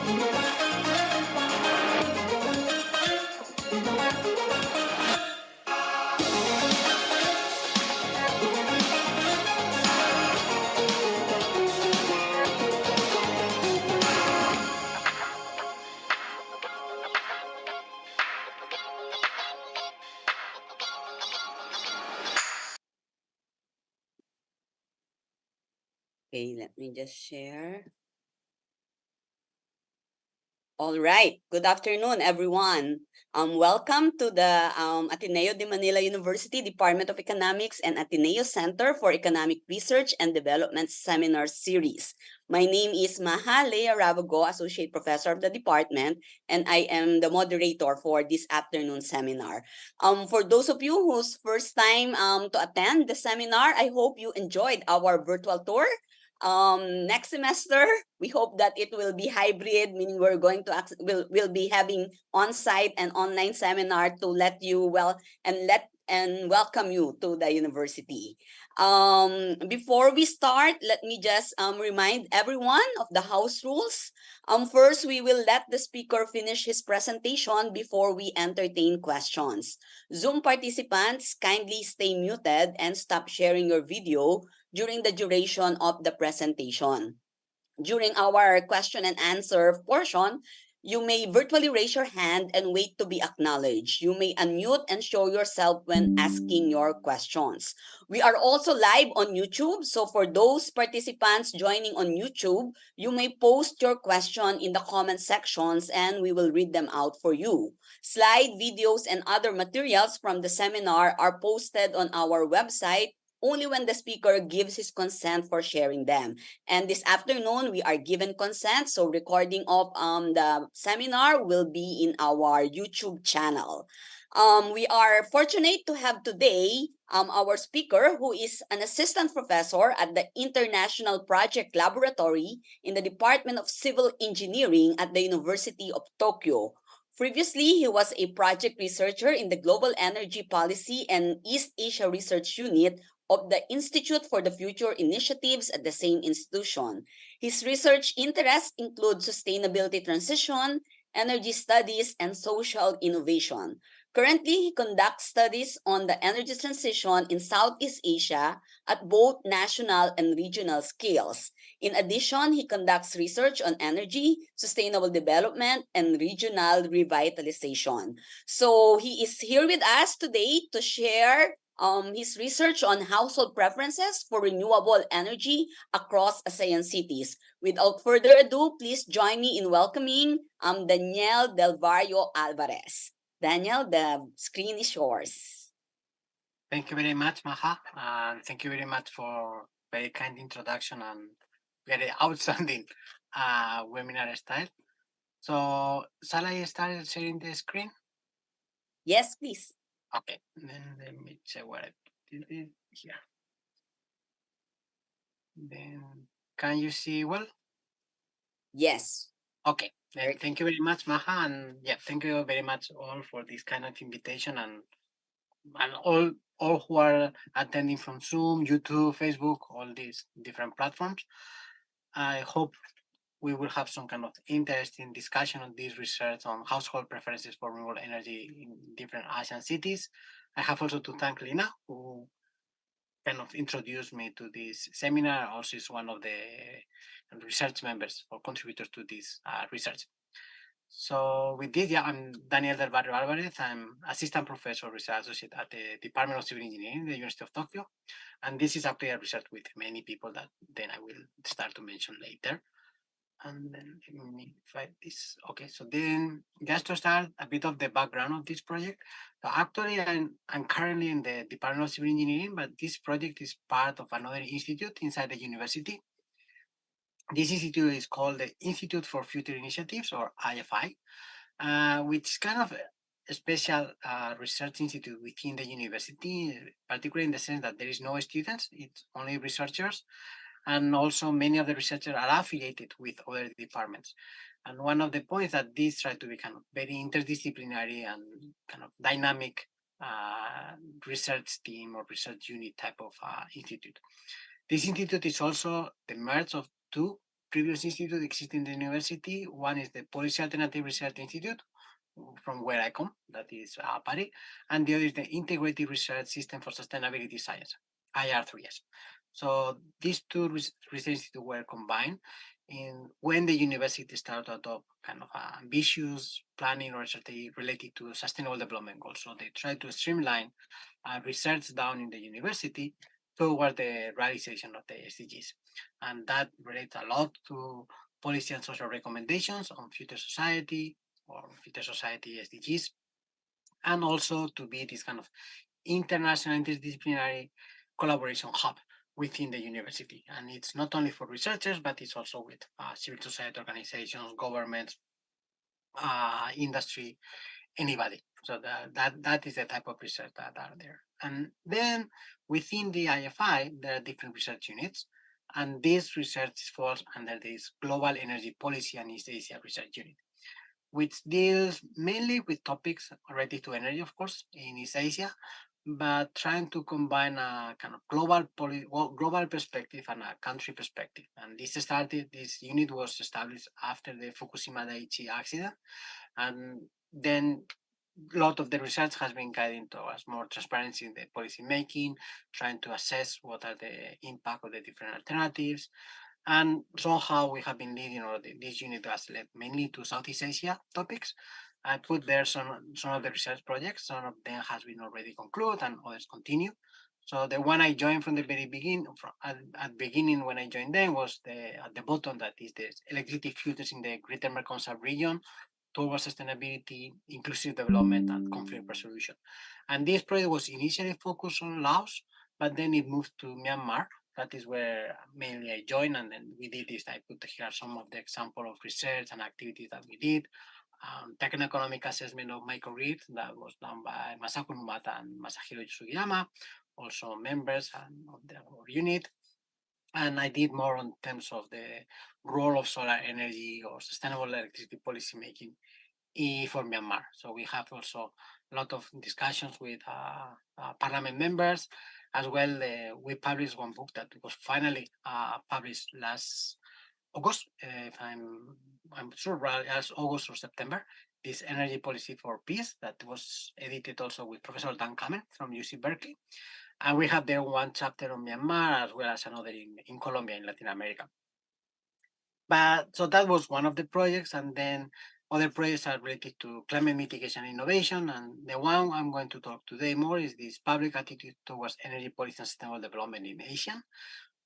Okay, let me just share. All right. Good afternoon, everyone. Welcome to the Ateneo de Manila University Department of Economics and Ateneo Center for Economic Research and Development Seminar Series. My name is Maha Lea Ravago, Associate Professor of the department, and I am the moderator for this afternoon seminar. For those of you whose first time to attend the seminar, I hope you enjoyed our virtual tour. Next semester we hope that it will be hybrid, meaning we're going to will be having on-site and online seminar to let you and welcome you to the university. Before we start, let me just remind everyone of the house rules. First, we will let the speaker finish his presentation before we entertain questions. Zoom participants, kindly stay muted and stop sharing your video during the duration of the presentation. During our question and answer portion, you may virtually raise your hand and wait to be acknowledged. You may unmute and show yourself when asking your questions. We are also live on YouTube, so for those participants joining on YouTube, you may post your question in the comment sections and we will read them out for you. Slide videos and other materials from the seminar are posted on our website only when the speaker gives his consent for sharing them. And this afternoon, we are given consent, so recording of the seminar will be in our YouTube channel. We are fortunate to have today our speaker, who is an assistant professor at the International Project Laboratory in the Department of Civil Engineering at the University of Tokyo. Previously, he was a project researcher in the Global Energy Policy and East Asia Research Unit of the Institute for the Future Initiatives at the same institution. His research interests include sustainability transition, energy studies, and social innovation. Currently, he conducts studies on the energy transition in Southeast Asia at both national and regional scales. In addition, he conducts research on energy, sustainable development, and regional revitalization. So he is here with us today to share his research on household preferences for renewable energy across ASEAN cities. Without further ado, please join me in welcoming Daniel Del Vario Alvarez. Daniel, the screen is yours. Thank you very much, Maha, and thank you very much for very kind introduction and very outstanding webinar style. So, shall I start sharing the screen? Yes, please. Okay, then let me check what I did it here. Then, can you see well? Yes. Okay, then thank you very much, Maha, and yeah, thank you very much all for this kind of invitation and all who are attending from Zoom, YouTube, Facebook, all these different platforms. I hope we will have some kind of interesting discussion on this research on household preferences for renewable energy in different ASEAN cities. I have also to thank Lina, who kind of introduced me to this seminar. Also is one of the research members or contributors to this research. So with this, yeah, I'm Daniel Del Barrio Alvarez. I'm assistant professor research associate at the Department of Civil Engineering, the University of Tokyo. And this is actually a research with many people that then I will start to mention later. And then let me find this. Okay, so then just to start a bit of the background of this project. So actually, I'm currently in the Department of Civil Engineering, but this project is part of another institute inside the university. This institute is called the Institute for Future Initiatives, or IFI, which is kind of a special research institute within the university, particularly in the sense that there is no students, it's only researchers. And also many of the researchers are affiliated with other departments. And one of the points that this try to be kind of very interdisciplinary and kind of dynamic research team or research unit type of institute. This institute is also the merge of two previous institute existing in the university. One is the Policy Alternative Research Institute, from where I come, that is PARI, and the other is the Integrated Research System for Sustainability Science, IR3S. So these two research institutes were combined in when the university started to adopt kind of ambitious planning or strategy related to sustainable development goals. So they try to streamline research down in the university toward the realization of the SDGs. And that relates a lot to policy and social recommendations on future society or future society SDGs, and also to be this kind of international interdisciplinary collaboration hub within the university. And it's not only for researchers, but it's also with civil society organizations, governments, industry, anybody. So that is the type of research that are there. And then within the IFI, there are different research units. And this research falls under this Global Energy Policy and East Asia Research Unit, which deals mainly with topics related to energy, of course, in East Asia, but trying to combine a kind of global perspective and a country perspective. And this unit was established after the Fukushima Daiichi accident, and then a lot of the research has been guiding towards more transparency in the policy making, trying to assess what are the impact of the different alternatives. And somehow we have been leading, or this unit has led mainly to Southeast Asia topics. I put there some of the research projects. Some of them has been already concluded and others continue. So the one I joined from the very beginning, at beginning when I joined them, was at the bottom, that is the electricity filters in the Greater Mekong sub-region towards sustainability, inclusive development, and conflict resolution. And this project was initially focused on Laos, but then it moved to Myanmar. That is where mainly I joined, and then we did this. I put here some of the example of research and activities that we did. Techno-economic assessment of microgrids that was done by Masako Numata and Masahiro Sugiyama, also members of the unit. And I did more on terms of the role of solar energy or sustainable electricity policy making for Myanmar. So we have also a lot of discussions with parliament members as well. We published one book that was finally published last August, if I'm sure, right, as August or September. This energy policy for peace that was edited also with Professor Dan Kamen from UC Berkeley. And we have there one chapter on Myanmar as well as another in Colombia, in Latin America. But so that was one of the projects. And then other projects are related to climate mitigation and innovation. And the one I'm going to talk today more is this public attitude towards energy policy and sustainable development in ASEAN,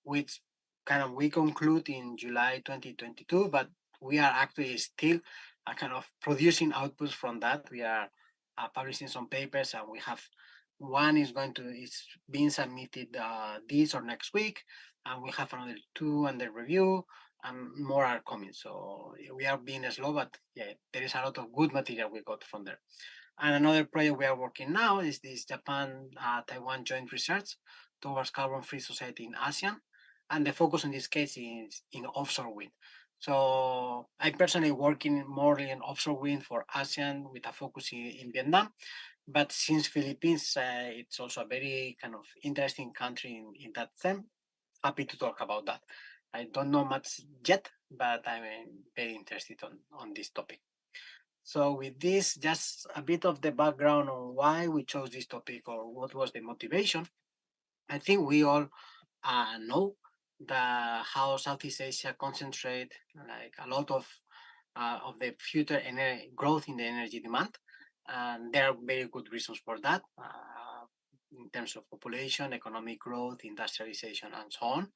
which kind of we conclude in July 2022, but we are actually still kind of producing outputs from that. We are publishing some papers, and we have one is being submitted this or next week, and we have another two under review, and more are coming. So we are being slow, but yeah, there is a lot of good material we got from there. And another project we are working now is this Japan Taiwan joint research towards carbon-free society in ASEAN, and the focus in this case is in offshore wind. So I personally working more in offshore wind for ASEAN with a focus in Vietnam. But since Philippines, it's also a very kind of interesting country in that sense. Happy to talk about that. I don't know much yet, but I'm very interested on this topic. So with this, just a bit of the background on why we chose this topic or what was the motivation. I think we all know how Southeast Asia concentrate like a lot of the future growth in the energy demand, and there are very good reasons for that in terms of population, economic growth, industrialization, and so on,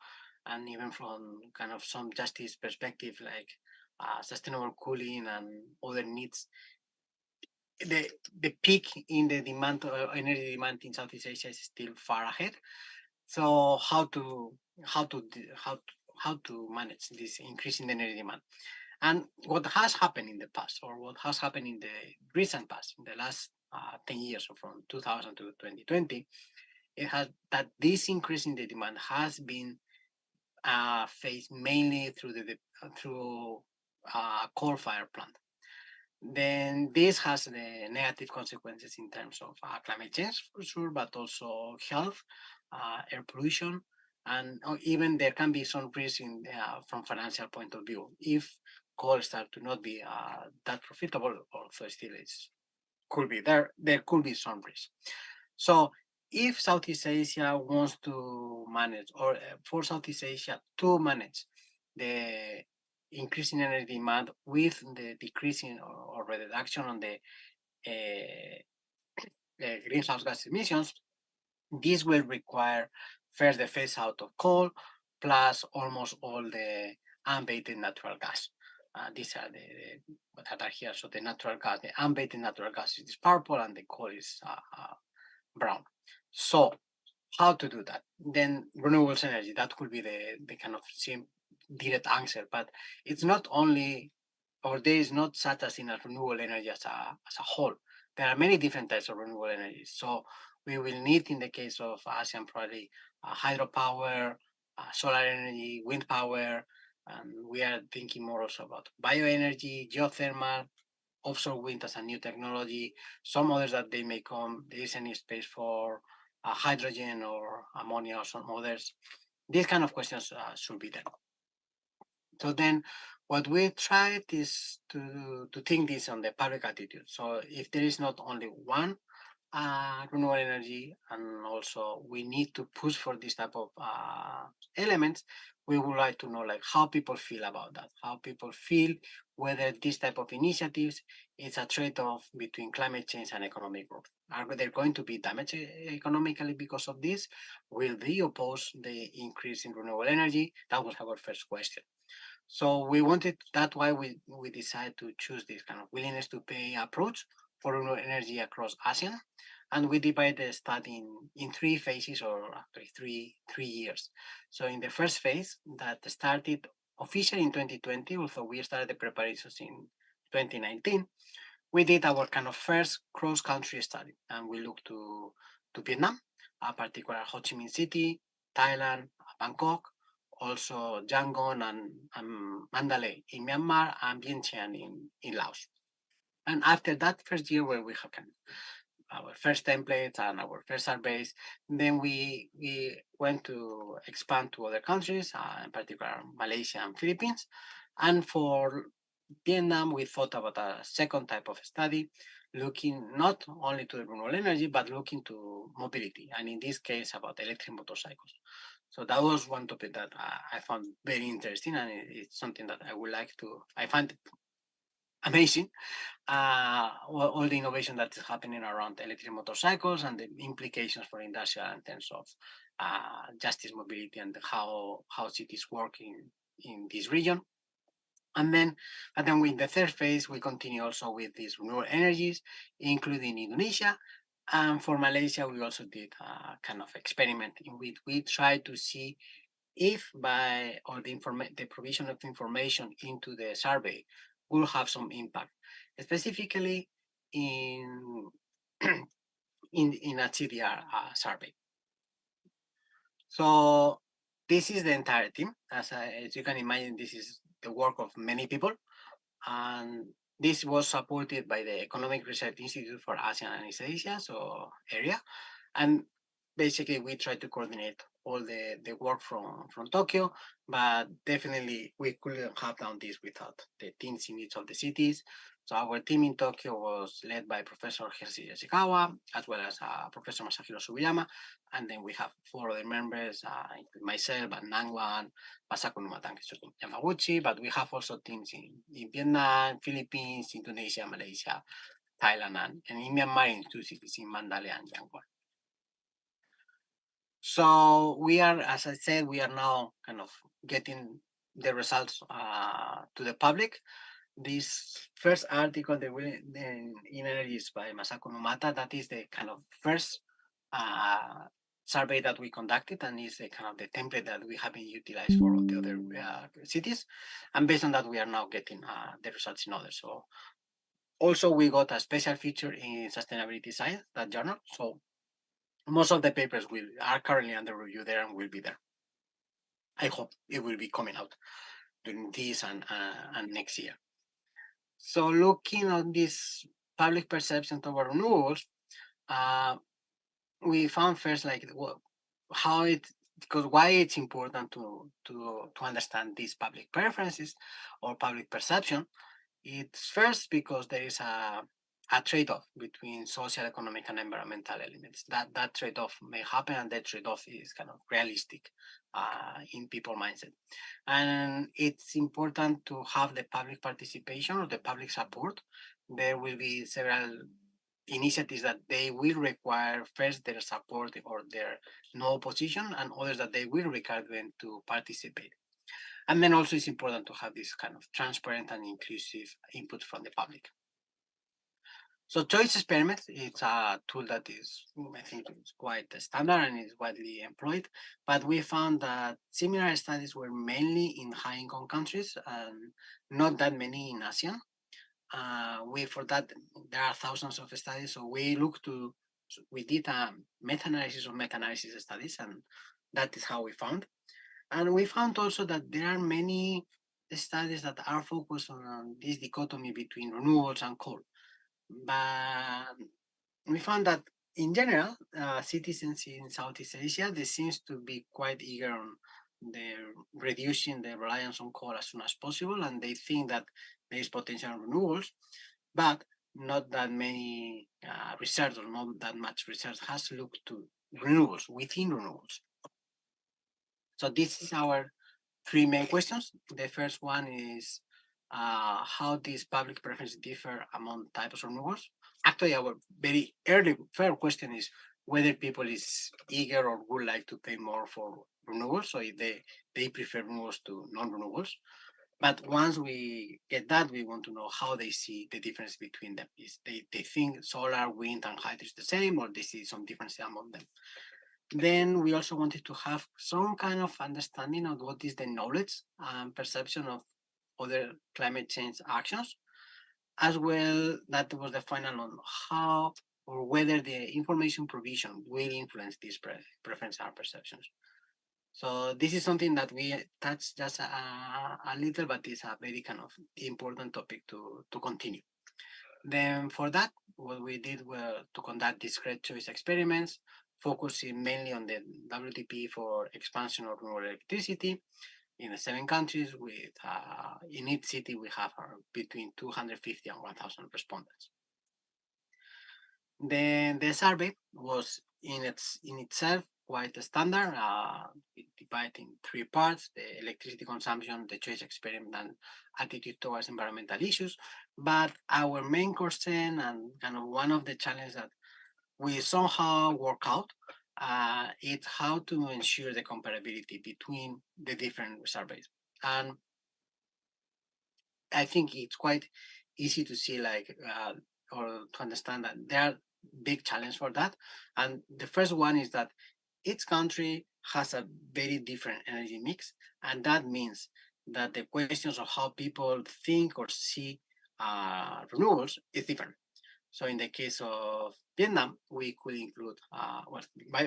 and even from kind of some justice perspective, like sustainable cooling and other needs. The peak in the demand, energy demand in Southeast Asia is still far ahead. So how to manage this increase in energy demand? And what has happened in the past, or what has happened in the recent past, in the last 10 years, or from 2000 to 2020, it has that this increase in the demand has been faced mainly through coal-fired plant. Then this has the negative consequences in terms of climate change for sure, but also health, air pollution, and even there can be some risk in from financial point of view if coal start to not be that profitable. Also, still is could be there. There could be some risk. So if Southeast Asia wants to manage, or for Southeast Asia to manage the increasing energy demand with the decreasing or reduction on the greenhouse gas emissions, this will require first the phase out of coal, plus almost all the unabated natural gas. These are that are here. So the natural gas, the unabated natural gas is purple, and the coal is brown. So how to do that? Then renewables energy. That could be the kind of direct answer. But it's not only, or there is not such as in a renewable energy as a whole. There are many different types of renewable energies. So we will need, in the case of ASEAN, probably hydropower, solar energy, wind power, and we are thinking more also about bioenergy, geothermal, offshore wind as a new technology. Some others that they may come. There is any space for hydrogen or ammonia or some others. These kind of questions should be there. So then what we tried is to think this on the public attitude. So if there is not only one renewable energy, and also we need to push for this type of elements, we would like to know like how people feel about that, how people feel whether this type of initiatives is a trade-off between climate change and economic growth. Are they going to be damaged economically because of this? Will they oppose the increase in renewable energy? That was our first question. So we wanted, that's why we decided to choose this kind of willingness to pay approach for renewable energy across ASEAN. And we divide the study in three phases, or actually three years. So in the first phase that started officially in 2020, although we started the preparations in 2019, we did our kind of first cross-country study, and we looked to Vietnam, particular Ho Chi Minh City, Thailand, Bangkok, also Yangon and Mandalay in Myanmar, and Vientiane in Laos. And after that first year where we have kind of our first templates and our first surveys, then we went to expand to other countries, in particular Malaysia and Philippines. And for Vietnam, we thought about a second type of study, looking not only to the renewable energy, but looking to mobility, and in this case, about electric motorcycles. So that was one topic that I found very interesting, and it's something that I would like to. I find it amazing, all the innovation that is happening around electric motorcycles and the implications for industrial in terms of justice mobility and how cities work in this region. And then with the third phase, we continue also with these renewable energies, including Indonesia. And for Malaysia, we also did a kind of experiment in which we tried to see if by or the provision of information into the survey will have some impact, specifically in in a CDR survey. So this is the entire team. As you can imagine, this is the work of many people, and this was supported by the Economic Research Institute for ASEAN and East Asia, so area. And basically we try to coordinate all the work from Tokyo, but definitely we couldn't have done this without the teams in each of the cities. So our team in Tokyo was led by Professor Hirsi Yoshikawa, as well as Professor Masahiro Sugiyama, and then we have four other members, myself, and Nangwan, Masako Numata, and Kisuke Yamaguchi, but we have also teams in Vietnam, Philippines, Indonesia, Malaysia, Thailand, and in Myanmar in two cities, in Mandalay and Yangon. So we are, as I said, we are now kind of getting the results to the public. This first article, in energy, is by Masako Numata. That is the kind of first survey that we conducted, and is the kind of the template that we have been utilized for the other cities. And based on that, we are now getting the results in others. So also we got a special feature in Sustainability Science, that journal. So most of the papers are currently under review there and will be there. I hope it will be coming out during this and next year. So looking at this public perception toward renewables, we found first like how it because why it's important to understand these public preferences or public perception. It's first because there is a trade-off between social, economic, and environmental elements. That trade-off may happen, and that trade-off is kind of realistic in people mindset. And it's important to have the public participation or the public support. There will be several initiatives that they will require first their support or their no opposition, and others that they will require them to participate. And then also it's important to have this kind of transparent and inclusive input from the public. So choice experiment, it's a tool that is, I think, it's quite standard and is widely employed. But we found that similar studies were mainly in high-income countries and not that many in ASEAN. We for that there are thousands of studies, so we did a meta-analysis of meta-analysis studies, and that is how we found. And we found also that there are many studies that are focused on this dichotomy between renewables and coal. But we found that in general, citizens in Southeast Asia, they seems to be quite eager on the reducing the reliance on coal as soon as possible, and they think that there is potential in renewables, but not that many research or not that much research has looked to renewables within renewables. So this is our three main questions. The first one is how these public preferences differ among types of renewables. Actually, our very early first question is whether people is eager or would like to pay more for renewables, so if they prefer renewables to non-renewables. But once we get that, we want to know how they see the difference between them. Is they think solar, wind, and hydro is the same, or they see some difference among them. Then we also wanted to have some kind of understanding of what is the knowledge and perception of other climate change actions, as well that was the final on how or whether the information provision will influence these preferences and perceptions. So this is something that we touch just a little, but it's a very kind of important topic to continue. Then for that, what we did was to conduct discrete choice experiments, focusing mainly on the WTP for expansion of renewable electricity in the 7 countries. With in each city, we have between 250 and 1,000 respondents. Then the survey was in itself quite standard, divided in 3 parts: the electricity consumption, the choice experiment, and attitude towards environmental issues. But our main concern and kind of one of the challenges that we somehow work out is how to ensure the comparability between the different surveys. And I think it's quite easy to see or to understand that there are big challenge for that. And the first one is that each country has a very different energy mix, and that means that the questions of how people think or see renewables is different. So in the case of Vietnam, we could include,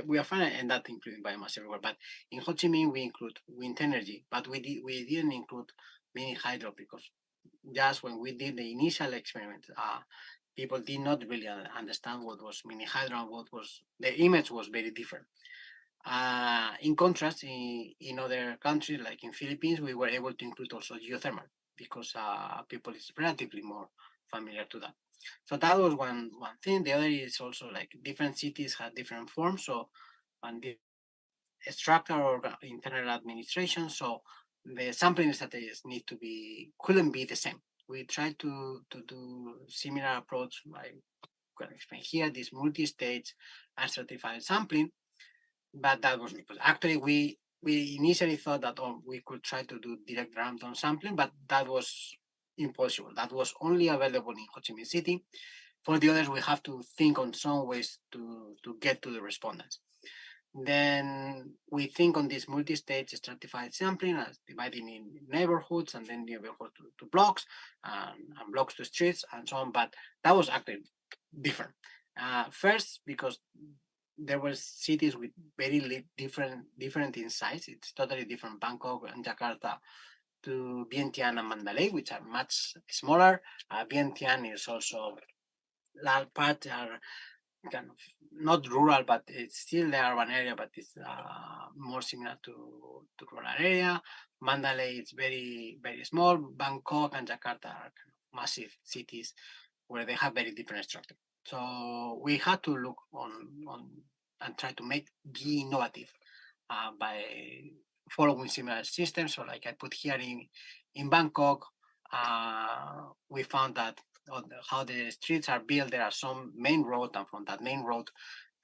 we are fine and that including biomass everywhere, but in Ho Chi Minh, we include wind energy, but we didn't include mini hydro because just when we did the initial experiment, people did not really understand what was mini hydro and what was, the image was very different. In contrast, in other countries, like in Philippines, we were able to include also geothermal because people is relatively more familiar to that. So that was one thing. The other is also like different cities have different forms, so and the structure or internal administration. So the sampling strategies couldn't be the same. We tried to do similar approach by explain here this multi-stage and stratified sampling, but that wasn't possible. Actually, we initially thought that we could try to do direct random sampling, but that was impossible. That was only available in Ho Chi Minh City. For the others, we have to think on some ways to get to the respondents. Then we think on this multi-stage stratified sampling as dividing in neighborhoods and then neighborhoods to blocks and blocks to streets and so on. But that was actually different. First, because there were cities with very different in size. It's totally different. Bangkok and Jakarta to Vientiane and Mandalay, which are much smaller. Vientiane is also large part are kind of not rural, but it's still the urban area, but it's more similar to rural area. Mandalay is very small. Bangkok and Jakarta are kind of massive cities where they have very different structure. So we had to look on and try to be innovative by following similar systems. So like I put here in Bangkok, we found that how the streets are built, there are some main road, and from that main road,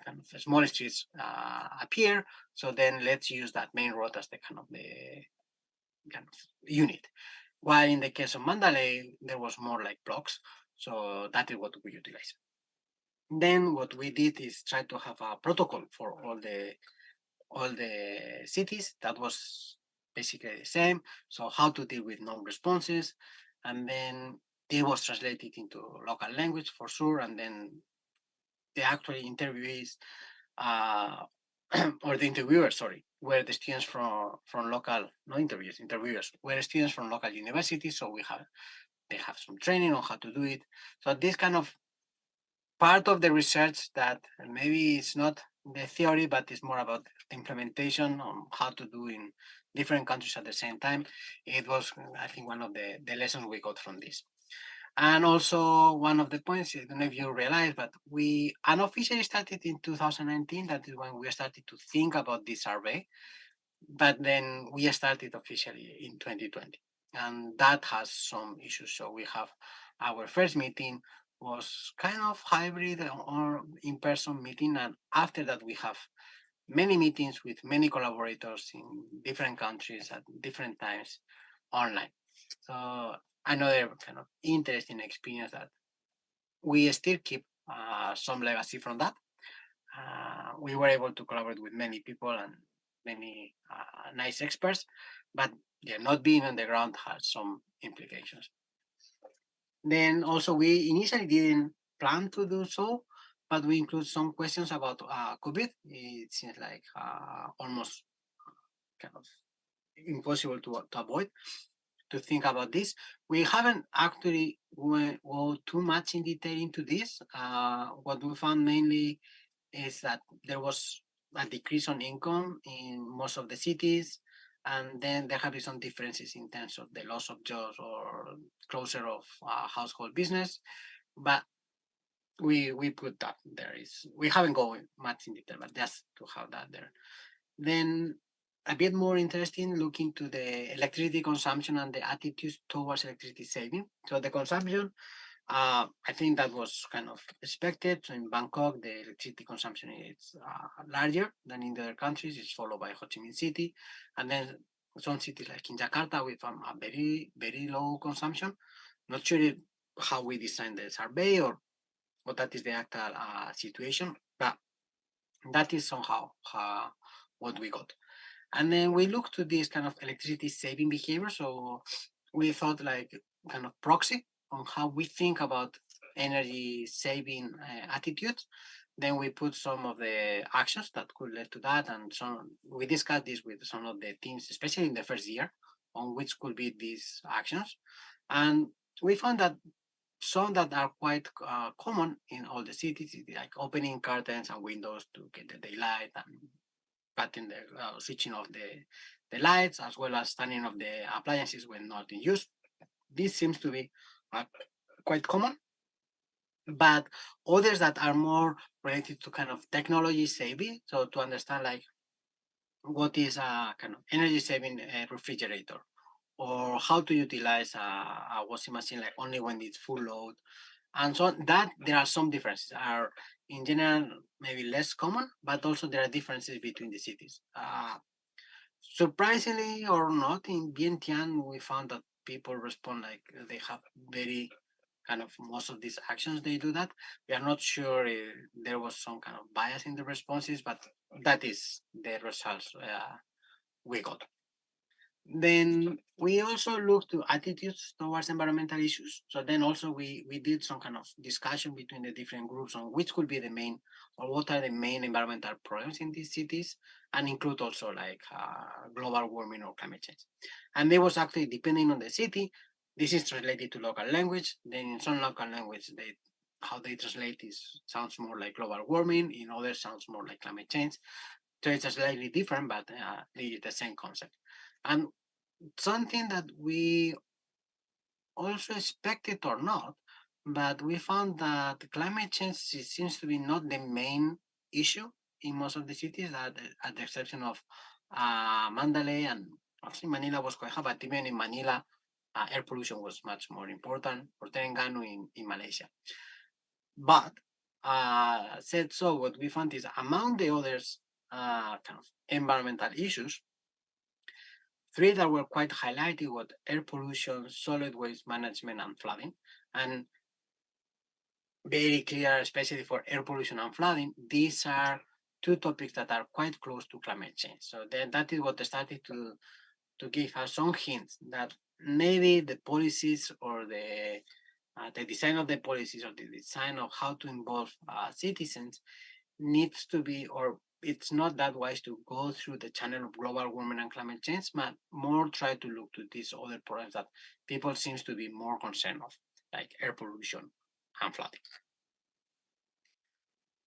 kind of small streets appear. So then let's use that main road as the kind of unit. While in the case of Mandalay, there was more like blocks. So that is what we utilize. Then what we did is try to have a protocol for all the cities. That was basically the same. So how to deal with non-responses, and then it was translated into local language for sure, and then the actual interviewees uh, or the interviewers, sorry, were the students from local, no interviewers were students from local universities. So they have some training on how to do it. So this kind of part of the research that maybe it's not the theory, but it's more about the implementation on how to do in different countries at the same time. It was, I think, one of the lessons we got from this. And also one of the points, I don't know if you realize, but we unofficially started in 2019. That is when we started to think about this survey. But then we started officially in 2020. And that has some issues. So we have our first meeting was kind of hybrid or in-person meeting. And after that, we have many meetings with many collaborators in different countries at different times online. So another kind of interesting experience that we still keep some legacy from that. We were able to collaborate with many people and many nice experts, but yeah, not being on the ground has some implications. Then also we initially didn't plan to do so, but we include some questions about COVID. It seems like almost kind of impossible to avoid to think about this. We haven't actually go too much in detail into this. What we found mainly is that there was a decrease on income in most of the cities, and then there have been some differences in terms of the loss of jobs or closure of household business. But we put that there is we haven't gone much in detail, but just to have that there. Then a bit more interesting, looking to the electricity consumption and the attitudes towards electricity saving. So the consumption, I think that was kind of expected. So in Bangkok, the electricity consumption is larger than in the other countries. It's followed by Ho Chi Minh City, and then some cities like in Jakarta, we found a very low consumption. Not sure how we designed the survey or what that is the actual situation, but that is somehow what we got. And then we looked to this kind of electricity saving behavior. So we thought like kind of proxy on how we think about energy saving attitudes. Then we put some of the actions that could lead to that, and some we discussed this with some of the teams, especially in the first year, on which could be these actions. And we found that some that are quite common in all the cities, like opening curtains and windows to get the daylight and cutting the switching off the lights, as well as turning off the appliances when not in use. This seems to be uh, quite common, but others that are more related to kind of technology saving. So to understand like what is a kind of energy saving refrigerator, or how to utilize a washing machine like only when it's full load, and so that there are some differences are in general maybe less common, but also there are differences between the cities. Surprisingly or not, in Vientiane, we found that people respond like they have very kind of most of these actions they do that. We are not sure if there was some kind of bias in the responses, but that is the results we got. Then we also look to attitudes towards environmental issues. So then also we did some kind of discussion between the different groups on which could be the main or what are the main environmental problems in these cities, and include also like global warming or climate change. And there was actually depending on the city, this is translated to local language. Then in some local language, how they translate is sounds more like global warming, in others sounds more like climate change. So it's slightly different, but the same concept. And something that we also expected or not, but we found that climate change seems to be not the main issue in most of the cities, at the exception of Mandalay, and actually Manila was quite high, but even in Manila, air pollution was much more important, or Terengganu in Malaysia. But said so, what we found is among the others kind of environmental issues, three that were quite highlighted were air pollution, solid waste management, and flooding. And very clear, especially for air pollution and flooding, these are two topics that are quite close to climate change. So that is what started to give us some hints that maybe the policies or the design of the policies or the design of how to involve citizens needs to be, or it's not that wise to go through the channel of global warming and climate change, but more try to look to these other problems that people seems to be more concerned of, like air pollution and flooding.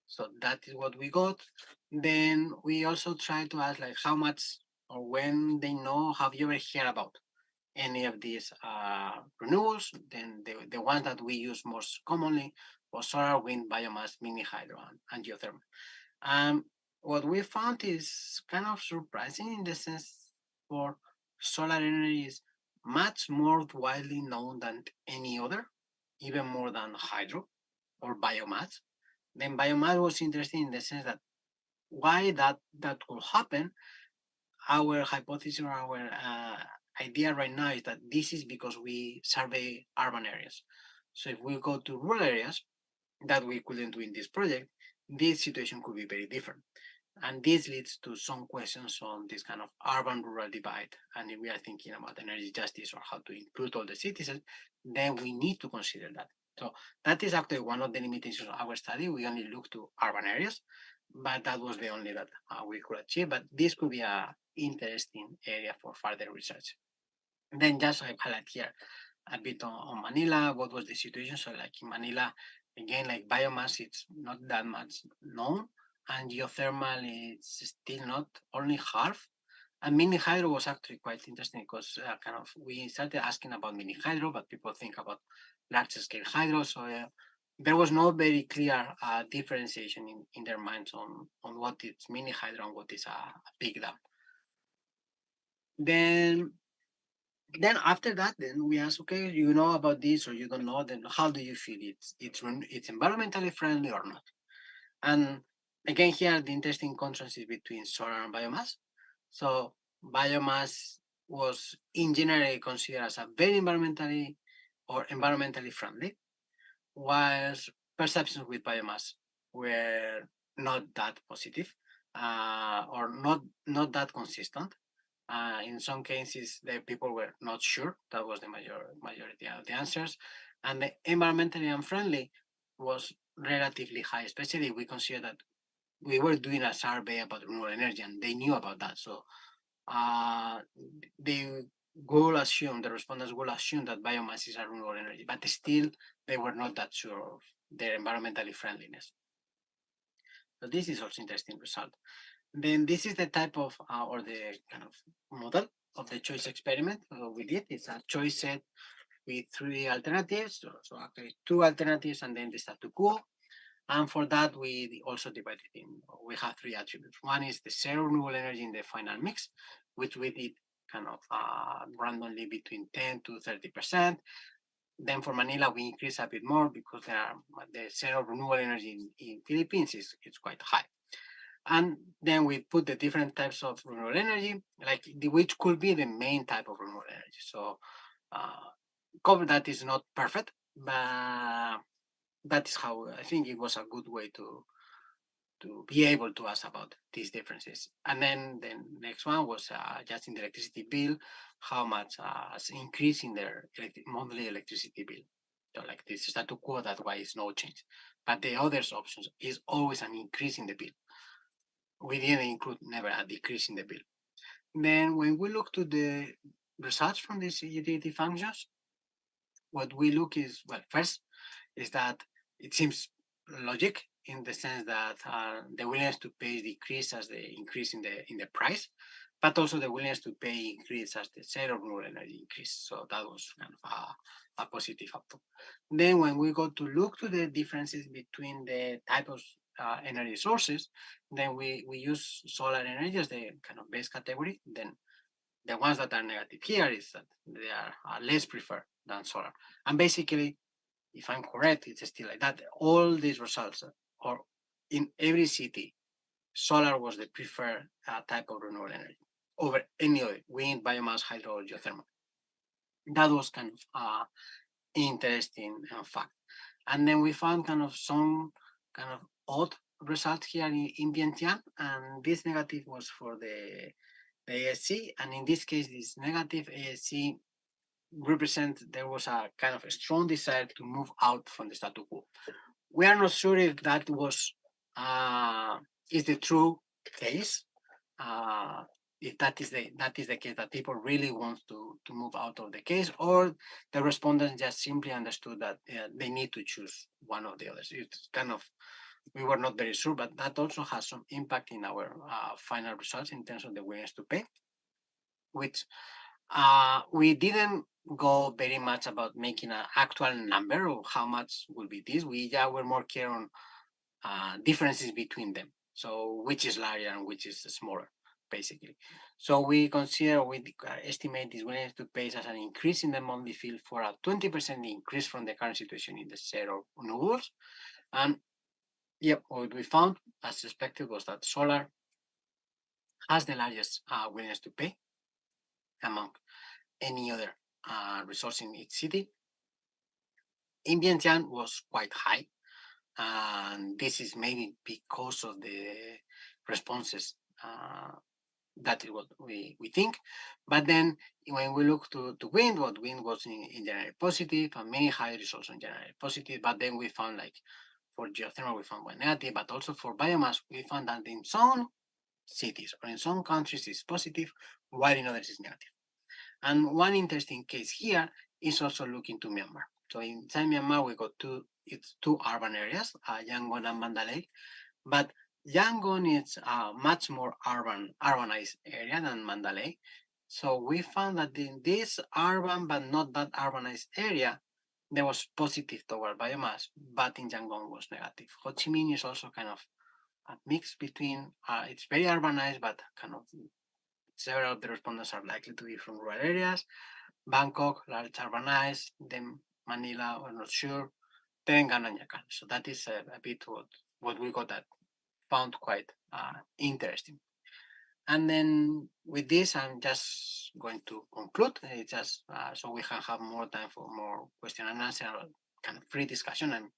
So that is what we got. Then we also try to ask like how much or when they know, have you ever heard about any of these renewables? Then the ones that we use most commonly was solar, wind, biomass, mini hydro, and geothermal. Um, what we found is kind of surprising in the sense for solar energy is much more widely known than any other, even more than hydro or biomass. Then biomass was interesting in the sense that why that could happen. Our hypothesis or our idea right now is that this is because we survey urban areas. So if we go to rural areas that we couldn't do in this project, this situation could be very different. And this leads to some questions on this kind of urban rural divide. And if we are thinking about energy justice or how to include all the citizens, then we need to consider that. So that is actually one of the limitations of our study. We only look to urban areas, but that was the only that we could achieve. But this could be a interesting area for further research. And then just I highlight here a bit on Manila, what was the situation. So like in Manila, again, like biomass, it's not that much known, and geothermal is still not, only half. And mini hydro was actually quite interesting because kind of we started asking about mini hydro, but people think about large scale hydro. So there was no very clear differentiation in their minds on what is mini hydro and what is a big dam. Then after that, then we ask, okay, you know about this or you don't know, then how do you feel it's environmentally friendly or not? And again, here the interesting contrast is between solar and biomass. So biomass was in general considered as a very environmentally friendly, whilst perceptions with biomass were not that positive or not that consistent. In some cases, the people were not sure. That was the majority of the answers. And the environmentally unfriendly was relatively high, especially if we consider that we were doing a survey about renewable energy and they knew about that. So uh, they the respondents will assume that biomass is a renewable energy, but still they were not that sure of their environmentally friendliness. So this is also interesting result. Then this is the type of or the kind of model of the choice experiment we did. It's a choice set with three alternatives, so actually two alternatives and then the status quo. And for that, we also divided we have three attributes. One is the zero renewable energy in the final mix, which we did kind of randomly between 10 to 30%. Then for Manila, we increase a bit more because the zero renewable energy in Philippines is quite high. And then we put the different types of renewable energy, like which could be the main type of renewable energy. So cover that is not perfect, but that is how I think it was a good way to be able to ask about these differences. And then the next one was just in the electricity bill, how much is increasing their monthly electricity bill. So like this status quo, that why is no change. But the other options is always an increase in the bill. We didn't include never a decrease in the bill. Then when we look to the results from these utility functions, what we look is, well, first is that it seems logic in the sense that the willingness to pay decrease as the increase in the price, but also the willingness to pay increase as the share of renewable energy increase. So that was kind of a positive outcome. Then when we go to look to the differences between the type of energy sources, then we use solar energy as the kind of base category. Then the ones that are negative here is that they are less preferred than solar. And basically, if I'm correct, it's still like that. All these results, or in every city, solar was the preferred type of renewable energy over any other, wind, biomass, hydro, or geothermal. That was kind of interesting fact. And then we found kind of some kind of odd result here in Vientiane, and this negative was for the ASC, and in this case, this negative ASC represent there was a kind of a strong desire to move out from the status quo. We are not sure if that was is the true case. If that is the case that people really want to move out of the case, or the respondents just simply understood that they need to choose one of the others. It's kind of we were not very sure, but that also has some impact in our final results in terms of the willingness to pay, which we didn't go very much about making an actual number of how much will be this. We were more care on differences between them. So which is larger and which is smaller, basically. So we estimate this willingness to pay as an increase in the monthly fee for a 20% increase from the current situation in the share of renewables. And yep, what we found, as expected, was that solar has the largest willingness to pay among any other resource in each city. In Vientiane was quite high, and this is maybe because of the responses that is what we think. But then when we look to wind, what wind was in general positive, and many hydro is also in general positive. But then we found like for geothermal, we found one negative, but also for biomass, we found that in some cities or in some countries it's positive, while in others it's negative. And one interesting case here is also looking to Myanmar. So inside Myanmar, we got two urban areas, Yangon and Mandalay. But Yangon is a much more urbanized area than Mandalay. So we found that in this urban but not that urbanized area, there was positive toward biomass, but in Yangon was negative. Ho Chi Minh is also kind of a mix between, it's very urbanized, but kind of several of the respondents are likely to be from rural areas. Bangkok, large urbanized, then Manila, we're not sure, then Ghana and Yakan. So that is a bit what we got that found quite interesting. And then with this, I'm just going to conclude. It's just so we can have more time for more question and answer, kind of free discussion. I'm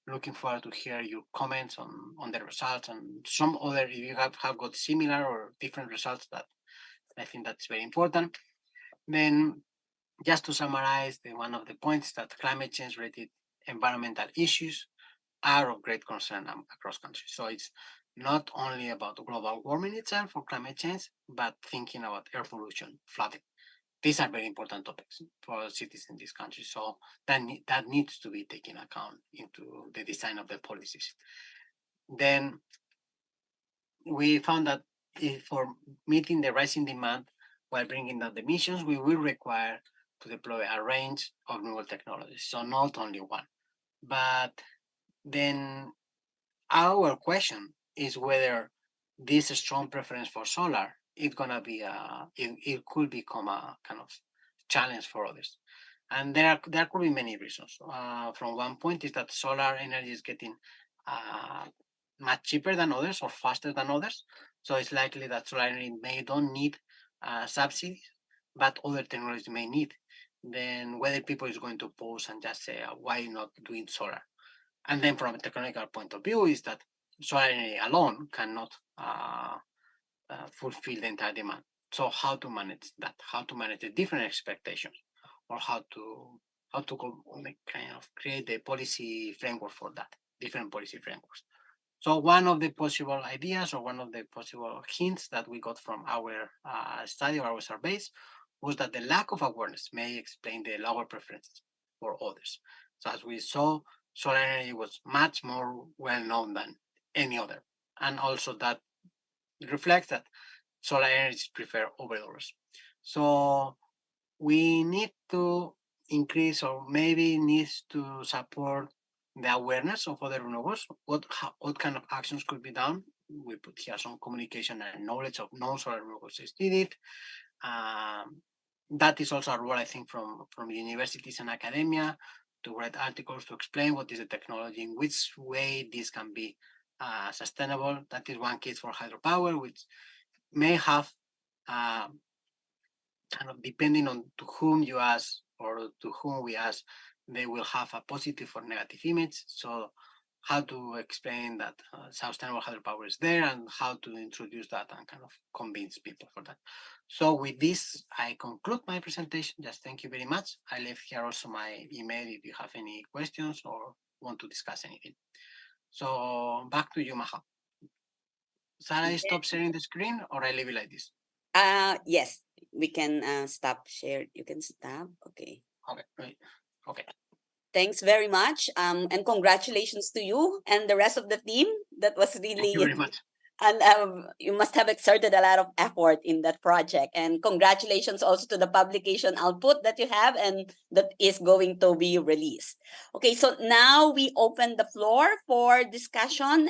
looking forward to hear your comments on the results and some other, if you have got similar or different results, that I think that's very important. Then just to summarize, one of the points that climate change related environmental issues are of great concern across countries. So it's not only about global warming itself or climate change, but thinking about air pollution, flooding. These are very important topics for cities in this country. So that needs to be taken account into the design of the policies. Then we found that for meeting the rising demand while bringing down the emissions, we will require to deploy a range of renewable technologies. So not only one. But then our question is whether this strong preference for solar is gonna be it could become a kind of challenge for others. And there could be many reasons. From one point is that solar energy is getting much cheaper than others or faster than others. So it's likely that solar energy don't need subsidies, but other technologies may need. Then whether people is going to pause and just say, why not doing solar? And then from a technical point of view is that solar energy alone cannot fulfill the entire demand. So how to manage that? How to manage the different expectations, or how to kind of create the policy framework for that, different policy frameworks. So one of the possible ideas or one of the possible hints that we got from our study or our surveys was that the lack of awareness may explain the lower preferences for others. So as we saw, solar energy was much more well known than any other. And also that reflects that solar energy is preferred over others. So we need to increase or maybe needs to support the awareness of other renewables. What kind of actions could be done? We put here some communication and knowledge of non-solar renewables is needed. That is also a role, I think, from universities and academia to write articles to explain what is the technology, in which way this can be sustainable. That is one case for hydropower, which may have kind of depending on to whom you ask or to whom we ask, they will have a positive or negative image. So how to explain that sustainable hydropower is there and how to introduce that and kind of convince people for that. So with this, I conclude my presentation. Just thank you very much. I left here also my email if you have any questions or want to discuss anything. So back to you, Maha. Shall I stop sharing the screen or I leave it like this? Yes, we can stop share. You can stop. Okay. Okay, right. Okay. Thanks very much. And congratulations to you and the rest of the team. That was Thank you really, very much. and you must have exerted a lot of effort in that project. And congratulations also to the publication output that you have and that is going to be released. Okay, so now we open the floor for discussion,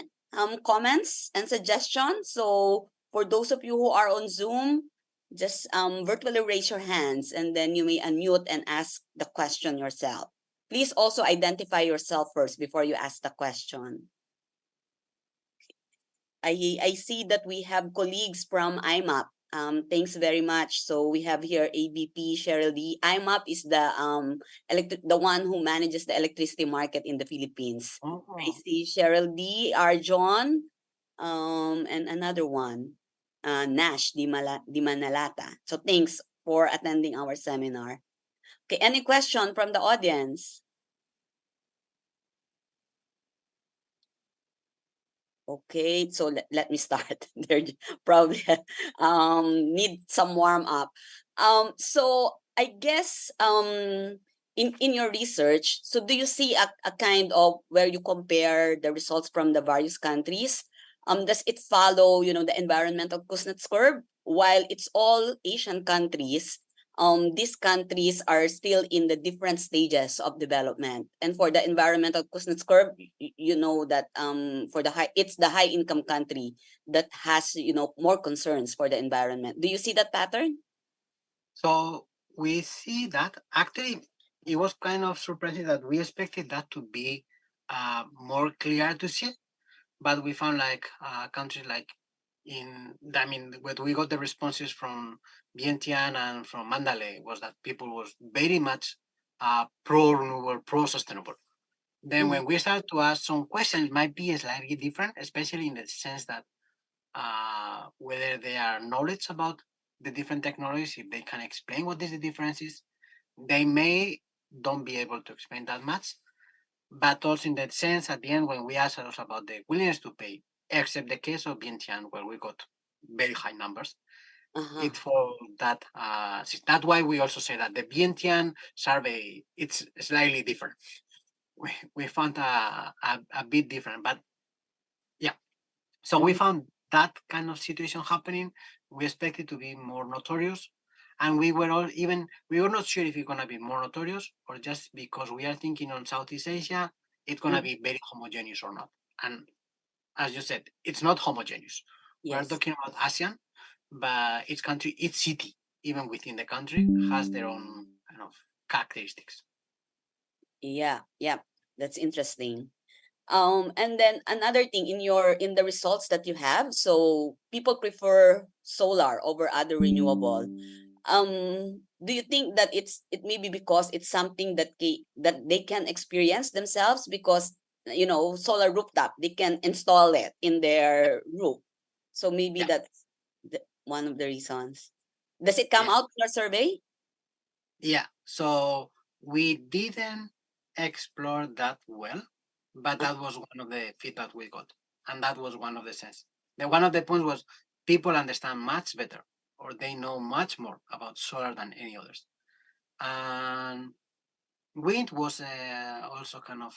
comments, and suggestions. So for those of you who are on Zoom, just virtually raise your hands and then you may unmute and ask the question yourself. Please also identify yourself first before you ask the question. I see that we have colleagues from IMAP. Thanks very much. So we have here ABP Cheryl D. IMAP is the one who manages the electricity market in the Philippines. I see Cheryl D. Arjon, and another one, Nash Di Manalata. So thanks for attending our seminar. Okay, any question from the audience? Okay, so let me start. They're probably need some warm up. So I guess in your research, so do you see a kind of where you compare the results from the various countries? Does it follow, the environmental Kuznets curve? While it's all Asian countries, these countries are still in the different stages of development. And for the environmental Kuznets curve, you know that for it's the high income country that has more concerns for the environment. Do you see that pattern? So we see that actually it was kind of surprising that we expected that to be more clear to see, but we found like countries like when we got the responses from Vientiane and from Mandalay was that people was very much pro renewable, pro sustainable. Then when we start to ask some questions, it might be slightly different, especially in the sense that whether they are knowledge about the different technologies, if they can explain what is the differences, they may don't be able to explain that much. But also in that sense, at the end, when we ask us about the willingness to pay, except the case of Vientiane, where we got very high numbers, it for that. That's why we also say that the Vientiane survey it's slightly different. We found a bit different, but yeah. So we found that kind of situation happening. We expect it to be more notorious, and we were not sure if it's gonna be more notorious or just because we are thinking on Southeast Asia, it's gonna be very homogeneous or not. And as you said, it's not homogeneous. We are Yes. talking about ASEAN, but each city, even within the country, has their own kind of characteristics. Yeah, yeah, that's interesting. And then another thing in the results that you have, so people prefer solar over other renewable. Do you think that it may be because it's something that they can experience themselves because solar rooftop they can install it in their roof, so maybe Yeah, that's one of the reasons. Does it come yeah, out in your survey? yeah. So we didn't explore that well, but that was one of the feedback we got, and that was one of the sense. One of the points was people understand much better, or they know much more about solar than any others. And wind was also kind of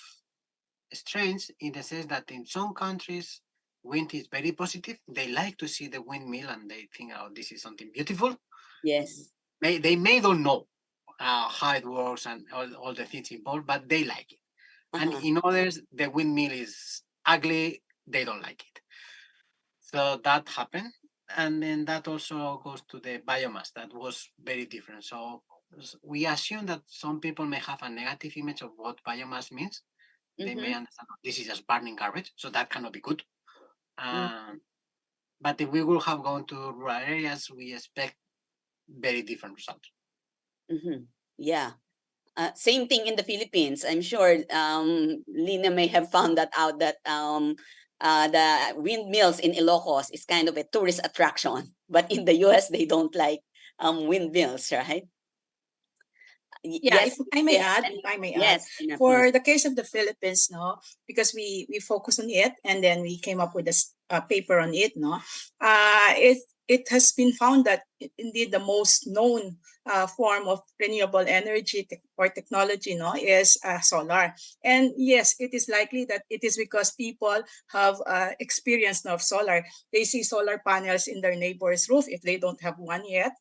strange in the sense that in some countries, wind is very positive. They like to see the windmill and they think, oh, this is something beautiful. Yes. They may don't know how it works and all the things involved, but they like it. And Uh-huh. in others, the windmill is ugly. They don't like it. So that happened. And then that also goes to the biomass. That was very different. So we assume that some people may have a negative image of what biomass means. They may Mm-hmm. understand, "Oh, this is just burning garbage, so that cannot be good." Mm-hmm. But if we will have gone to rural areas, we expect very different results. Mm-hmm. Yeah. Same thing in the Philippines. I'm sure Lina may have found that out that the windmills in Ilocos is kind of a tourist attraction, but in the US they don't like windmills, right? Yeah, Yes. if I may Yeah. add, if I may add, Yes, Tina, please. for the case of the Philippines, no, because we focus on it and then we came up with a paper on it, no, it has been found that indeed the most known form of renewable energy or technology, no, is solar. And yes, it is likely that it is because people have experience of solar. They see solar panels in their neighbor's roof if they don't have one yet,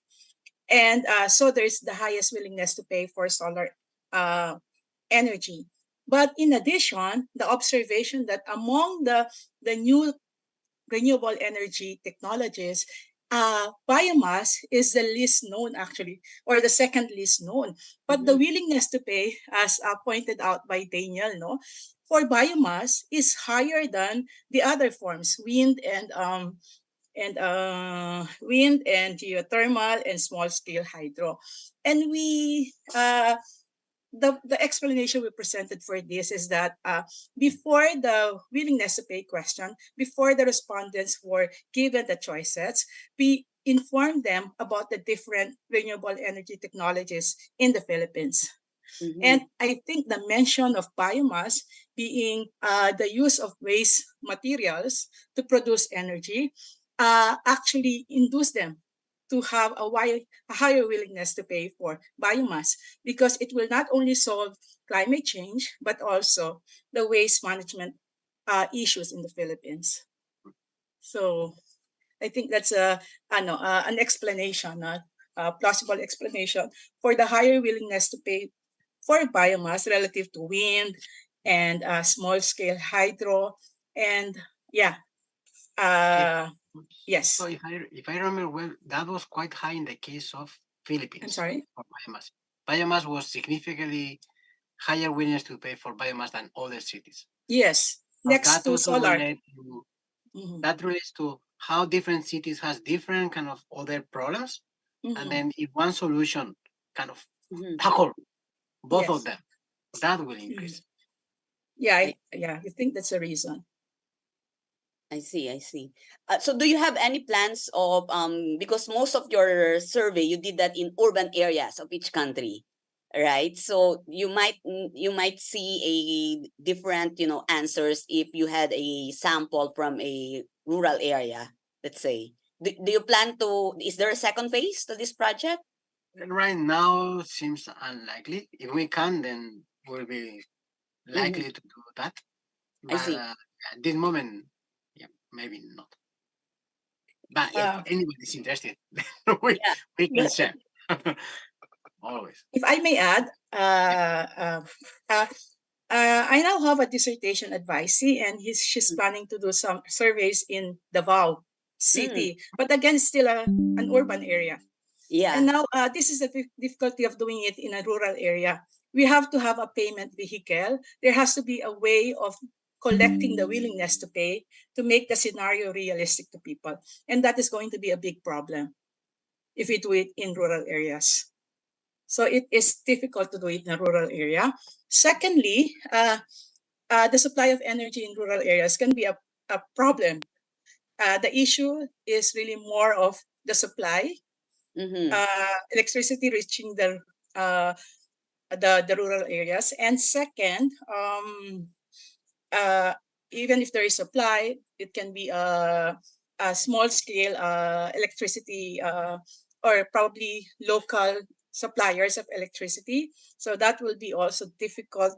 and so there's the highest willingness to pay for solar uh, energy. But in addition, the observation that among the new renewable energy technologies, biomass is the least known actually, or the second least known. But the Mm-hmm. willingness to pay, as pointed out by Daniel, no, for biomass is higher than the other forms, wind and geothermal and small scale hydro. And the explanation we presented for this is that before the willingness to pay question, before the respondents were given the choices, we informed them about the different renewable energy technologies in the Philippines. Mm-hmm. And I think the mention of biomass being the use of waste materials to produce energy actually induced them to have a higher willingness to pay for biomass, because it will not only solve climate change but also the waste management issues in the Philippines. So I think that's an explanation, a plausible explanation for the higher willingness to pay for biomass relative to wind and small scale hydro. And yeah, Yeah. uh, So yes. if I remember well, that was quite high in the case of I'm Philippines sorry. for biomass. Biomass was significantly higher willingness to pay for biomass than other cities. Yes, So next that to also solar. relate to Mm-hmm. that relates to how different cities has different kind of other problems. And Mm-hmm. then if one solution kind of Mm-hmm. tackle both of Yes. them, that will Mm-hmm. increase. Yeah, I, I think that's the reason. I see, I see. So do you have any plans of because most of your survey you did that in urban areas of each country, right? So you might see a different, answers if you had a sample from a rural area, let's say. Do you plan to is there a second phase to this project? And right now seems unlikely. If we can, then we'll be Mm-hmm. likely to do that. I But see. at this moment, yeah, maybe not. But if Uh, anybody is interested, we, Yeah. we can share. Always. if I may add, Yeah. uh, I now have a dissertation advisee, and she's Mm. planning to do some surveys in Davao Mm. City, but again, still an urban area. And Yeah. now, this is the difficulty of doing it in a rural area. We have to have a payment vehicle. There has to be a way of collecting the willingness to pay to make the scenario realistic to people. And that is going to be a big problem if we do it in rural areas. So it is difficult to do it in a rural area. Secondly, the supply of energy in rural areas can be a problem. The issue is really more of the supply, Mm-hmm. electricity reaching uh, the rural areas. And second, uh, even if there is supply, it can be a small scale electricity, or probably local suppliers of electricity. So that will be also difficult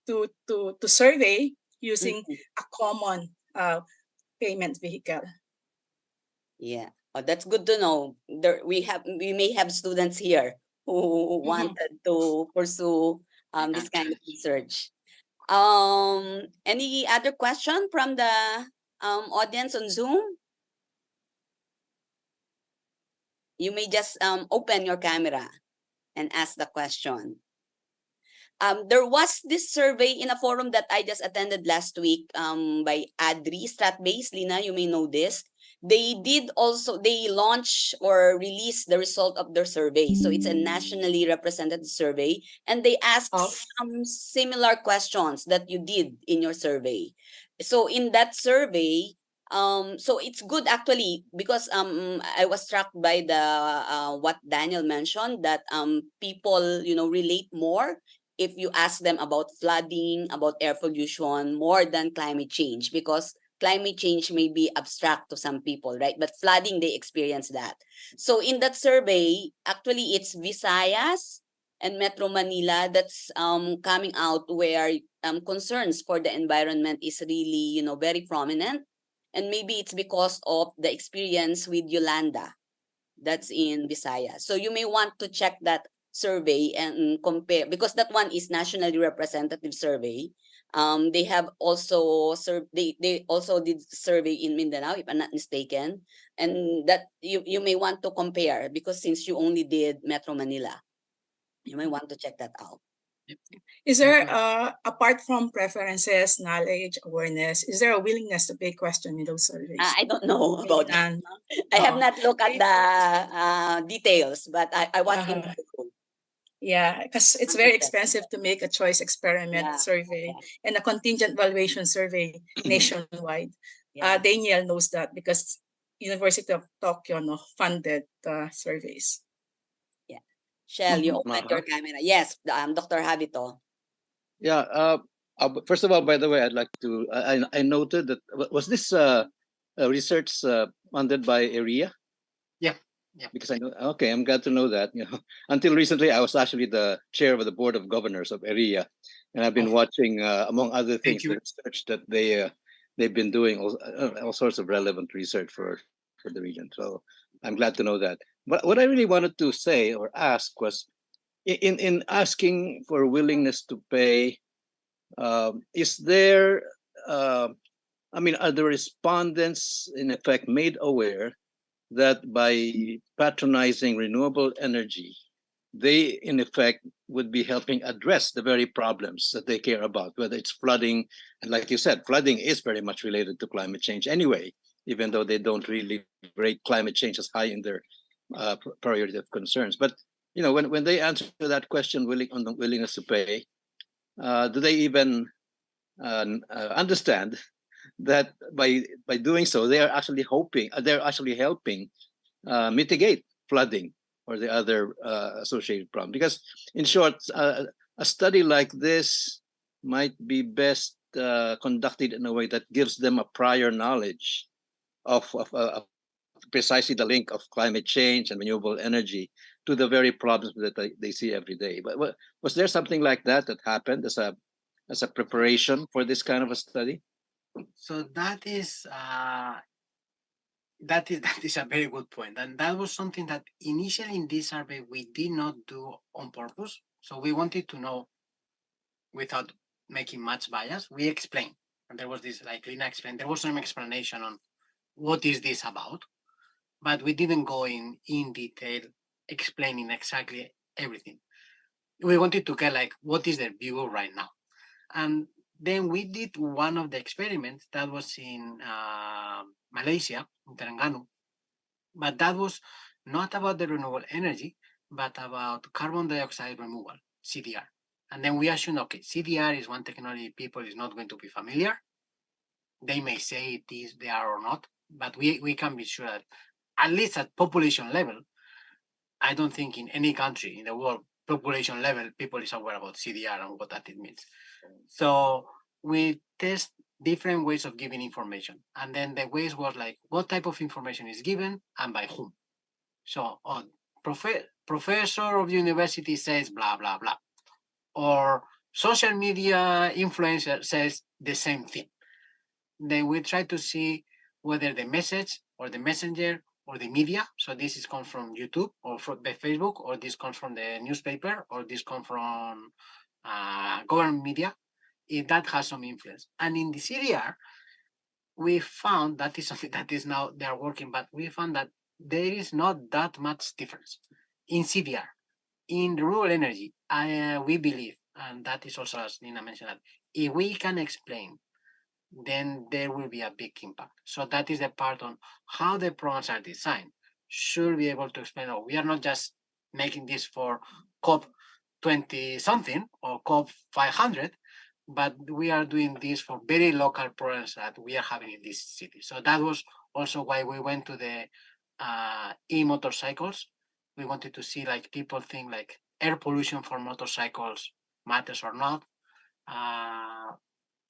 to survey using Mhm. a common payment vehicle. Yeah. Oh, that's good to know. We may have students here who Mhm. wanted to pursue this kind of Actually, research. Any other question from the audience on Zoom? You may just open your camera and ask the question. There was this survey in a forum that I just attended last week by Adri Stratbase. Lina, you may know this. They launched or released the result of their survey. So it's a nationally represented survey, and they asked Oh, some similar questions that you did in your survey. So in that survey, so it's good actually because I was struck by the what Daniel mentioned, that people relate more if you ask them about flooding, about air pollution, more than climate change, because climate change may be abstract to some people, right? But flooding, they experience that. So in that survey, actually it's Visayas and Metro Manila that's coming out where concerns for the environment is really, very prominent. And maybe it's because of the experience with Yolanda that's in Visayas. So you may want to check that survey and compare, because that one is nationally representative survey. They have also they also did survey in Mindanao, if I'm not mistaken, and that you may want to compare, because since you only did Metro Manila, you may want to check that out. yep. is Thank there you. apart from preferences, knowledge, awareness, is there a willingness to pay question in those surveys? I don't know Maybe about that. none. I have No. not looked at the details, but I was in Uh-huh. the room. Yeah, because it's Want to very check. expensive to make a choice experiment Yeah, survey yeah, and a contingent valuation survey nationwide. yeah. Daniel knows that because University of Tokyo funded surveys. Yeah. Shell, you Mhm. opened your camera. Yes, Dr. Habito. Yeah. First of all, by the way, I'd like to. I noted that was this research funded by AREA? Yeah, yeah. Because I know. Okay, I'm glad to know that. Until recently, I was actually the chair of the board of governors of AREA, and I've been Oh, watching, among other thank things, the you. research that they've been doing, all sorts of relevant research for the region. So I'm glad to know that. But what I really wanted to say or ask was, in asking for willingness to pay, is there, uh, are the respondents in effect made aware that by patronizing renewable energy, they in effect would be helping address the very problems that they care about, whether it's flooding, and like you said, flooding is very much related to climate change anyway, even though they don't really rate climate change as high in their priority of concerns. But when they answer that question, on the willingness to pay, do they even understand that by doing so, they are actually they're actually helping mitigate flooding or the other associated problem? Because, in short, a study like this might be best conducted in a way that gives them a prior knowledge of precisely the link of climate change and renewable energy to the very problems that they see every day. But was there something like that happened as a preparation for this kind of a study? So that is a very good point, and that was something that initially in this survey we did not do on purpose. So we wanted to know without making much bias. We explained, and there was this, like Lina explained, there was some explanation on what is this about, but we didn't go in detail explaining exactly everything. We wanted to get like what is their view right now, and then we did one of the experiments that was in Malaysia, in Terengganu, but that was not about the renewable energy, but about carbon dioxide removal, CDR. And then we assume, okay, CDR is one technology people is not going to be familiar. They may say it is, they are or not, but we can be sure that at least at population level, I don't think in any country in the world, population level, people is aware about CDR and what that it means. So we test different ways of giving information. And then the ways was like, what type of information is given and by whom? So, professor of the university says blah, blah, blah. Or social media influencer says the same thing. Then we try to see whether the message or the messenger or the media, so this is come from YouTube or from the Facebook, or this comes from the newspaper, or this comes from government media, if that has some influence. And in the CDR, we found that is something that is now they are working, but we found that there is not that much difference in CDR. In renewable energy, we believe, and that is also as Nina mentioned, that if we can explain, then there will be a big impact. So that is the part on how the programs are designed. Should be able to explain, oh, we are not just making this for COP 20 something or COP 500, but we are doing this for very local programs that we are having in this city. So that was also why we went to the e-motorcycles. We wanted to see like people think like air pollution for motorcycles matters or not.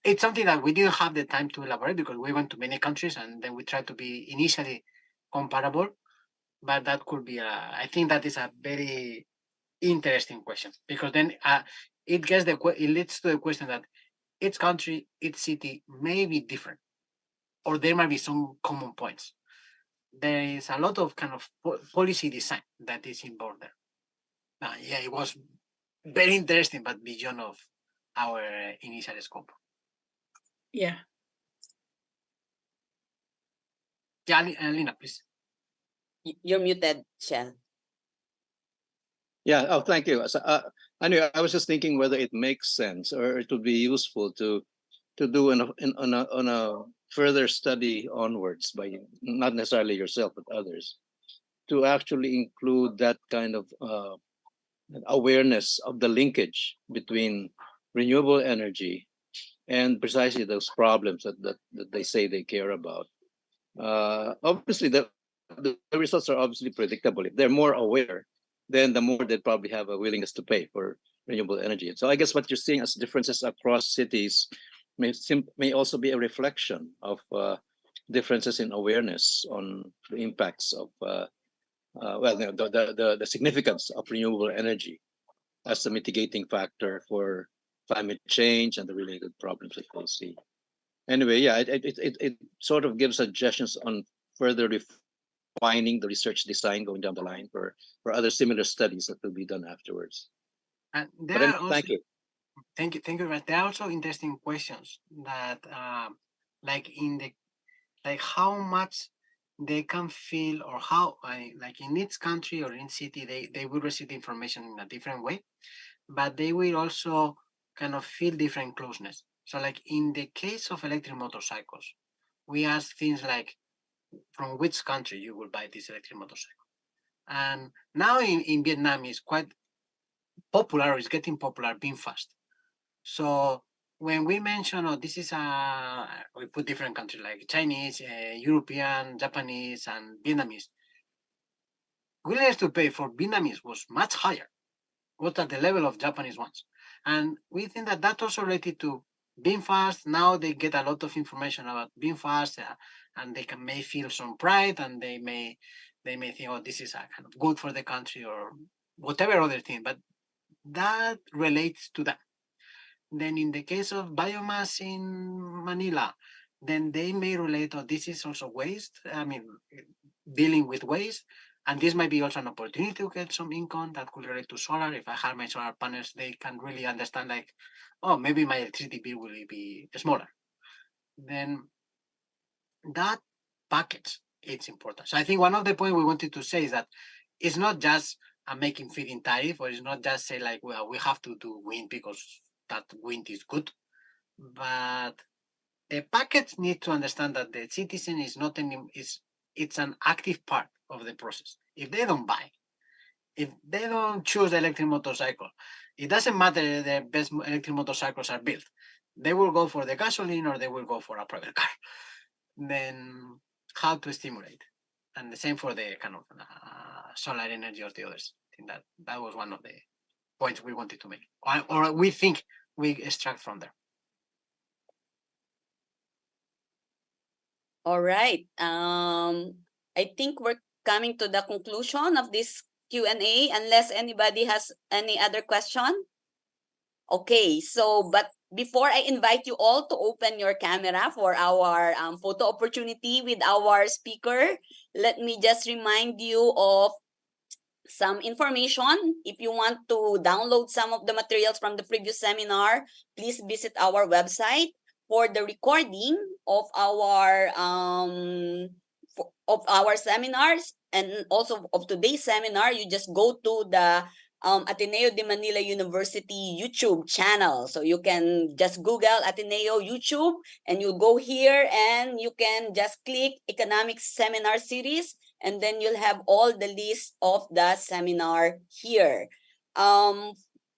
It's something that we didn't have the time to elaborate because we went to many countries and then we tried to be initially comparable. But that could be I think that is a very interesting question, because then it leads to the question that each country, each city may be different, or there might be some common points. There is a lot of kind of policy design that is involved there. Yeah, it was very interesting, but beyond of our initial scope. Yeah. Yeah, Lina, please. You're muted, Shell. Yeah. Oh, thank you. So, anyway, I was just thinking whether it makes sense or it would be useful to do on a further study onwards by not necessarily yourself but others, to actually include that kind of awareness of the linkage between renewable energy and precisely those problems that they say they care about. Obviously, the results are obviously predictable. If they're more aware, then the more they'd probably have a willingness to pay for renewable energy. So I guess what you're seeing as differences across cities may also be a reflection of differences in awareness on the impacts of the significance of renewable energy as a mitigating factor for climate change and the related problems that they see. Anyway, yeah, it sort of gives suggestions on further refining the research design going down the line for other similar studies that will be done afterwards. And But there are anyway, also, thank you. thank you. But there are also interesting questions that, like in the, like how much they can feel, or how, like in each country or in city, they will receive the information in a different way, but they will also kind of feel different closeness. So, like in the case of electric motorcycles, we ask things like, from which country you will buy this electric motorcycle. And now in Vietnam is quite popular, or is getting popular, being fast. So when we mention, oh, this is we put different countries like Chinese, European, Japanese, and Vietnamese. Willingness to pay for Vietnamese was much higher, was at the level of Japanese ones. And we think that that also related to being fast. Now they get a lot of information about being fast, and they may feel some pride, and they may think, oh, this is kind of good for the country or whatever other thing. But that relates to that. Then in the case of biomass in Manila, then they may relate, oh, this is also waste. I mean, dealing with waste. And this might be also an opportunity to get some income that could relate to solar. If I have my solar panels, they can really understand like, oh, maybe my electricity bill will be smaller. Then that package, it's important. So I think one of the points we wanted to say is that it's not just a making feed-in tariff, or it's not just say like, well, we have to do wind because that wind is good. But the package need to understand that the citizen is not it's an active part of the process. If they don't buy, if they don't choose the electric motorcycle, it doesn't matter the best electric motorcycles are built. They will go for the gasoline or they will go for a private car. Then how to stimulate? And the same for the kind of solar energy or the others. I think that was one of the points we wanted to make, or we think we extract from there. All right. I think we're coming to the conclusion of this Q&A, unless anybody has any other question Okay, so but before I invite you all to open your camera for our photo opportunity with our speaker, let me just remind you of some information. If you want to download some of the materials from the previous seminar, please visit our website. For the recording of our seminars and also of today's seminar, you just go to the Ateneo de Manila University YouTube channel. So you can just Google Ateneo YouTube and you go here and you can just click Economics Seminar Series, and then you'll have all the list of the seminar here.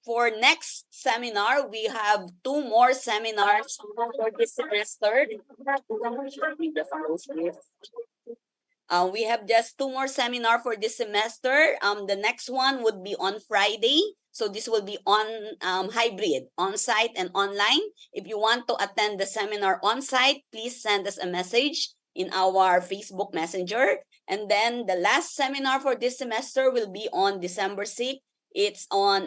For next seminar, we have 2 more seminars for this semester. We have just 2 more seminar for this semester. The next one would be on Friday. So this will be on hybrid, on-site and online. If you want to attend the seminar on-site, please send us a message in our Facebook Messenger. And then the last seminar for this semester will be on December 6th. It's on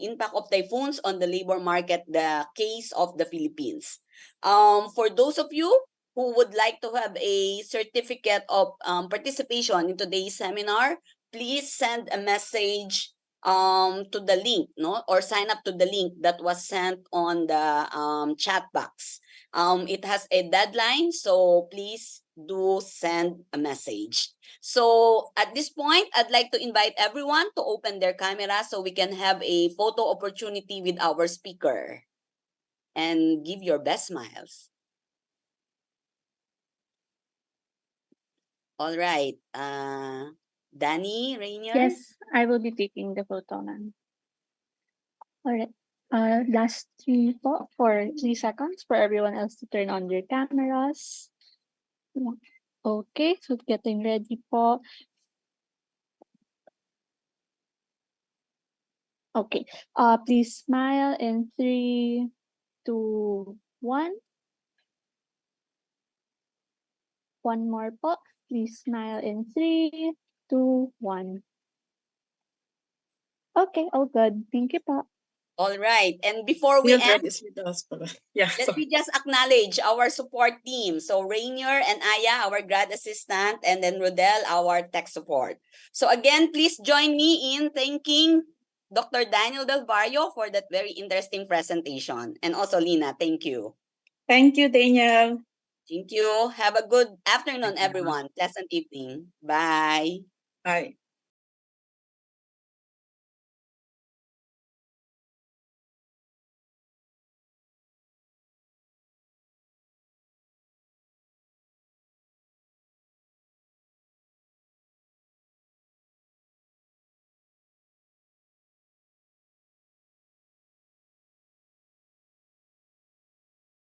impact of typhoons on the labor market, the case of the Philippines. For those of you who would like to have a certificate of participation in today's seminar, please send a message to the link, no, or sign up to the link that was sent on the chat box. It has a deadline, so please do send a message. So at this point, I'd like to invite everyone to open their camera so we can have a photo opportunity with our speaker. And give your best smiles. All right. Danny, Rainier? Yes, I will be taking the photo, ma'am. All right. Last 3 po for 3 seconds for everyone else to turn on their cameras. Okay, so getting ready po. Okay. Please smile in 3, 2, 1. One more po. Please smile in 3, 2, 1. Okay, all good. Thank you po. All right. And before we Mildred end, is with us pala. Yeah, let me just acknowledge our support team. So Rainier and Aya, our grad assistant, and then Rodel, our tech support. So again, please join me in thanking Dr. Daniel Del Barrio for that very interesting presentation. And also Lina, thank you. Thank you, Daniel. Thank you. Have a good afternoon, Thank you very much. everyone. Pleasant evening. Bye. Bye.